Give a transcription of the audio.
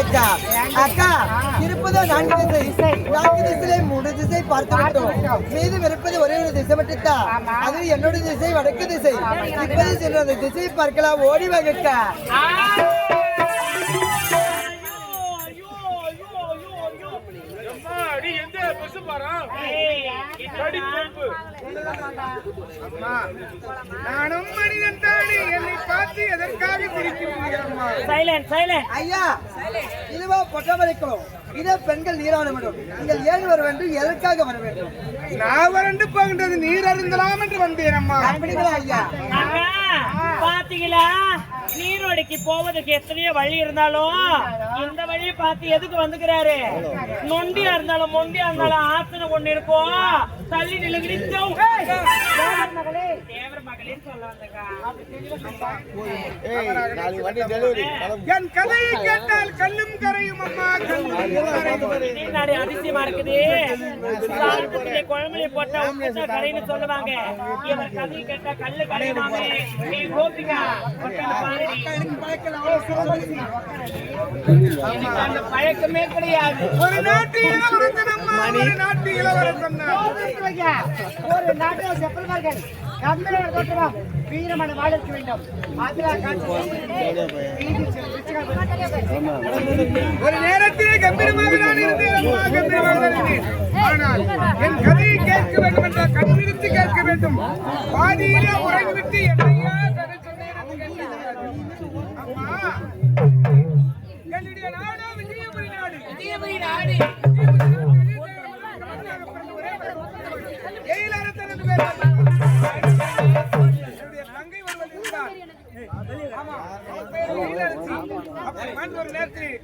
அக்கா அக்கா இருப்பதோ 4 திசை 4 திசையிலே 3 திசை பார்த்து விட்டோம். மீது இருப்பது ஒரே ஒரு திசை மட்டும்தான். அது என்னோட திசை வடக்கு திசை. இப்போது சென்ற அந்த திசையை பார்க்கலாம். ஓடி வாங்கக்கா. நானும் மனிதன் தானே, என்னை பார்த்து எதற்காக ஐயா இதுவா பொட்டமலைக்குளம். இதே பெண்கள் நீராட வேண்டும். நீங்கள் ஏன் வர வேண்டும்? எதற்காக வர வேண்டும்? நான் வறண்டு போகின்றது நீர் அருந்தலாம் என்று வந்தேன் அம்மா. அப்படிங்களா ஐயா? பாத்தீங்களா, நீரோடைக்கு போவதற்கு எத்தனையோ வழி இருந்தாலும் இந்த வழியை பார்த்து எதுக்கு வந்துக்கிறாரு? நொண்டியா இருந்தாலும் மொண்டியா இருந்தாலும் ஆசனை ஒண்ணு இருக்கும். தள்ளி நிலுகிறி தேவர மகளே சொல்ல வந்தக்கா. என் கதையை கேட்டால் கல்லும் கரையும் அம்மா. அதிசயமா இருக்குது. சாதத்திலே குழம்புல போட்டா உப்பு கரைன்னு சொல்லுவாங்க. இவர் கதையை கேட்டா கல்லு கரையுமாமே. நீ கோபிகா அந்த பழக்கமே கிடையாது. ஒரு நாட்டு இளவரசன் அம்மா, ஒரு நாட்டு இளவரசன். ஒரு நாட்டில் செப்பல்மார்கள் வீரமான வாழ்க்கை வேண்டும். ஒரு நேரத்திலே கம்பீரமாக நான் இருந்தேன் அம்மா, கம்பீரமாக இருந்தேன். ஆனால் என் கதையை கேட்க வேண்டும் என்றால் கண்விழித்து கேட்க வேண்டும். பாதியிலே உறங்கிவிட்டு என்னையா கதை சொன்னேன் அம்மா. என்னுடைய நாடோ விஜயபுரி நாடு. விஜயபுரி நாடு எயிலரசன் என்று பேர். என்னுடைய தங்கை ஒருவள் இருந்தார். ஆமா, அவள் பேர் எயிலரசி. அப்படி ஒரு நேரத்தில்